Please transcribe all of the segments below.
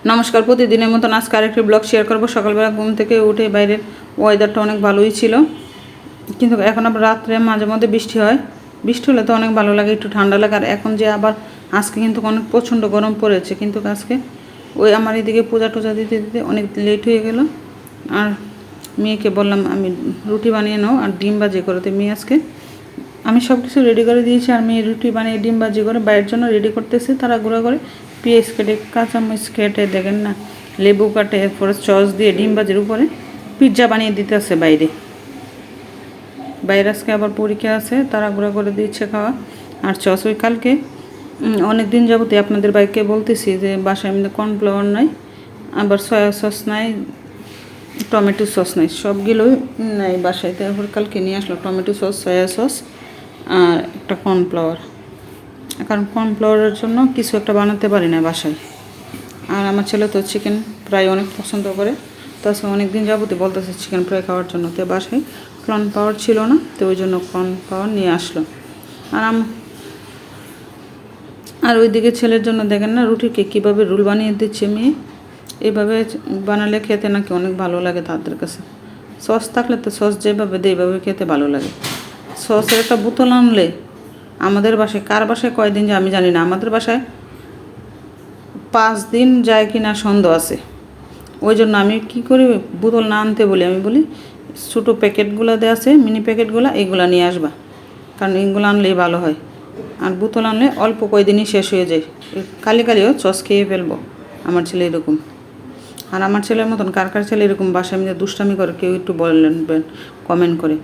নমস্কার, প্রতিদিনের মতন আজকে আরেকটি ব্লগ শেয়ার করব। সকালবেলা ঘুম থেকে উঠে বাইরের ওয়েদারটা অনেক ভালোই ছিল, কিন্তু এখন আবার রাত্রে মাঝে মধ্যে বৃষ্টি হয়। বৃষ্টি হলে তো অনেক ভালো লাগে, একটু ঠান্ডা লাগে। আর এখন যে আবার আজকে কিন্তু অনেক প্রচণ্ড গরম পড়েছে, কিন্তু আজকে ওই আমার এদিকে পূজা টুজা দিতে দিতে অনেক লেট হয়ে গেল। আর মেয়েকে বললাম আমি রুটি বানিয়ে নাও আর ডিম ভাজি করতে। মেয়ে আজকে আমি সব কিছু রেডি করে দিয়েছি, আর মেয়ে রুটি বানিয়ে ডিম ভাজি করে বাইরের জন্য রেডি করতেছি। তারা গুঁড়া করে পেঁয়াজ কেটে, কাঁচামরিচ কেটে, দেখেন না, লেবু কাটে, এরপরে সস দিয়ে ডিম ভাজির উপরে পিৎজা বানিয়ে দিতে আছে বাইরে। বাইরে আজকে আবার পরীক্ষা আছে, তারা গুঁড়া করে দিচ্ছে খাওয়া। আর সস ওই কালকে অনেক দিন যাবতে আপনাদের বাইকে বলতেছি যে বাসায় মধ্যে কর্নফ্লাওয়ার নাই, আবার সয়া সস নাই, টমেটো সস নাই, সবগুলোই নাই বাসায়। তারপর কালকে নিয়ে আসলো টমেটো সস, সয়া সস আর একটা কর্নফ্লাওয়ার। কারণ কর্নফ্লাওয়ারের জন্য কিছু একটা বানাতে পারি না বাসায়। আর আমার ছেলে তো চিকেন ফ্রাই অনেক পছন্দ করে, তো আজকে অনেক দিন যাবতে বলতেছে চিকেন ফ্রাই খাওয়ার জন্য। তো বাসায় কর্নফ্লাওয়ার ছিল না, তো ওই জন্য কর্নফ্লাওয়ার নিয়ে আসলো। আর ওইদিকে ছেলের জন্য দেখেন না রুটিকে কীভাবে রোল বানিয়ে দিচ্ছে মেয়ে। এইভাবে বানালে খেতে নাকি অনেক ভালো লাগে তাদের কাছে। সস থাকলে তো সস যেভাবে দেয় এইভাবে খেতে ভালো লাগে। সসের একটা বোতল আনলে আমাদের বাসায়, কার বাসায় কয়দিন যায় আমি জানি না, আমাদের বাসায় 5 দিন যায় কি না সন্দেহ আছে। ওই জন্য আমি কী করি, বোতল না আনতে বলি, আমি বলি ছোটো প্যাকেটগুলো দেওয়া আছে, মিনি প্যাকেটগুলো, এইগুলো নিয়ে আসবা, কারণ এইগুলো আনলেই ভালো হয়। আর বোতল আনলে অল্প কয়দিনই শেষ হয়ে যায়, কালিও সস খেয়ে ফেলবো। আমার ছেলে এরকম। আর আমার ছেলের মতন কার কার ছেলে এরকম বাসায় মিলে দুষ্টামি করে, কেউ একটু বললেন কমেন্ট করে।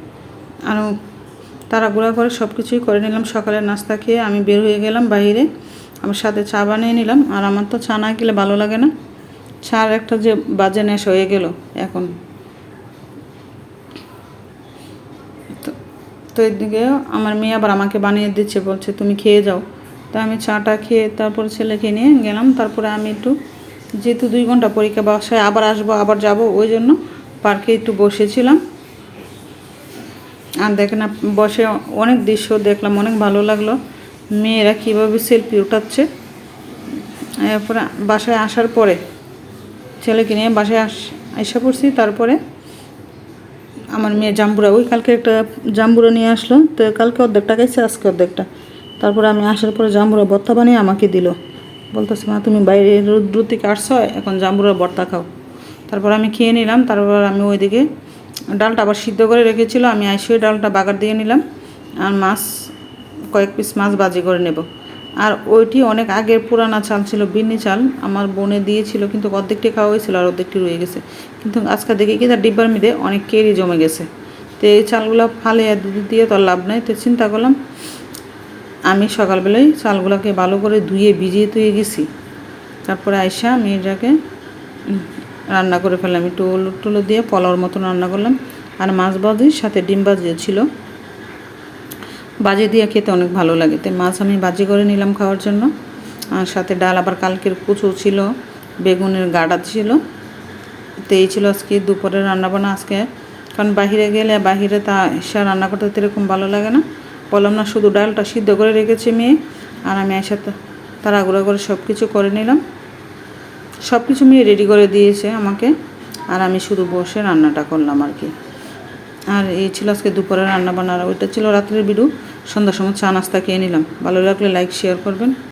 আর তারা গুঁড়া করে সব কিছুই করে নিলাম। সকালে নাস্তা খেয়ে আমি বের হয়ে গেলাম বাইরে, আমার সাথে চা বানিয়ে নিলাম। আর আমার তো চা না খেলে ভালো লাগে না। চার একটা যে বাজে নেশা হয়ে গেল এখন। তো এদিকে আমার মেয়ে আবার আমাকে বানিয়ে দিচ্ছে, বলছে তুমি খেয়ে যাও। তো আমি চাটা খেয়ে তারপর ছেলেকে নিয়ে গেলাম। তারপরে আমি একটু, যেহেতু 2 ঘন্টা পরীক্ষা, বাসায় আবার আসবো, আবার যাব, ওই জন্য পার্কে একটু বসেছিলাম। আর দেখেন বসে অনেক দৃশ্য দেখলাম, অনেক ভালো লাগলো। মেয়েরা কীভাবে সেলফি উঠাচ্ছে। এরপরে বাসায় আসার পরে ছেলেকে নিয়ে বাসায় আসা পড়ছি। তারপরে আমার মেয়ে জাম্বুরা, ওই কালকে একটা জাম্বুরা নিয়ে আসলো, তো কালকে অর্ধেকটা খাইছে, আজকে অর্ধেকটা। তারপরে আমি আসার পরে জাম্বুরা ভর্তা বানিয়ে আমাকে দিল, বলতেছে মা তুমি বাইরে রোদ্র থেকে আসছো, এখন জাম্বুরা ভর্তা খাও। তারপর আমি খেয়ে নিলাম। তারপর আমি ওইদিকে ডালটা আবার সিদ্ধ করে রেখেছিল, আমি আইসে ডালটা বাগার দিয়ে নিলাম। আর মাছ, কয়েক পিস মাছ ভাজি করে নেব। আর ওইটি অনেক আগের পুরানা চাল ছিল, বিন্নি চাল, আমার বোনে দিয়েছিল, কিন্তু অর্ধেকটি খাওয়া হয়েছিল আর অর্ধেকটি রয়ে গেছে। কিন্তু আজকে দেখি কি তার ডিব্বার মধ্যে অনেক কেরি জমে গেছে। তো এই চালগুলো ফালে দুধ দিয়ে তো লাভ নাই। তো চিন্তা করলাম আমি সকালবেলায় চালগুলোকে ভালো করে ধুয়ে ভিজিয়ে তুয়ে গেছি। তারপরে আইসা মেয়েটাকে রান্না করে ফেললাম, একটু টুলো দিয়ে পোলাওর মতন রান্না করলাম। আর মাছ ভাজির সাথে ডিম ভাজি ছিল, ভাজি দিয়ে খেতে অনেক ভালো লাগে। তো মাছ আমি ভাজি করে নিলাম খাওয়ার জন্য। আর সাথে ডাল, আবার কালকের কুচু ছিল, বেগুনের গাড়া ছিল। তো এই ছিল আজকে দুপুরের রান্নাবান্না আজকে। কারণ বাহিরে গেলে বাহিরে তা এসে রান্না করতে এরকম ভালো লাগে না। বললাম না, শুধু ডালটা সিদ্ধ করে রেখেছি মেয়ে, আর আমি এসে তাড়াহুড়ো করে সব কিছু করে নিলাম। সব কিছু মেয়ে রেডি করে দিয়েছে আমাকে, আর আমি শুধু বসে রান্নাটা করলাম আর কি। আর এই ছিল আজকে দুপুরের রান্নাবান্না। ওইটা ছিল রাত্রের ভিডিও। সন্ধ্যার সময় চা নাস্তা খেয়ে নিলাম। ভালো লাগলে লাইক শেয়ার করবেন।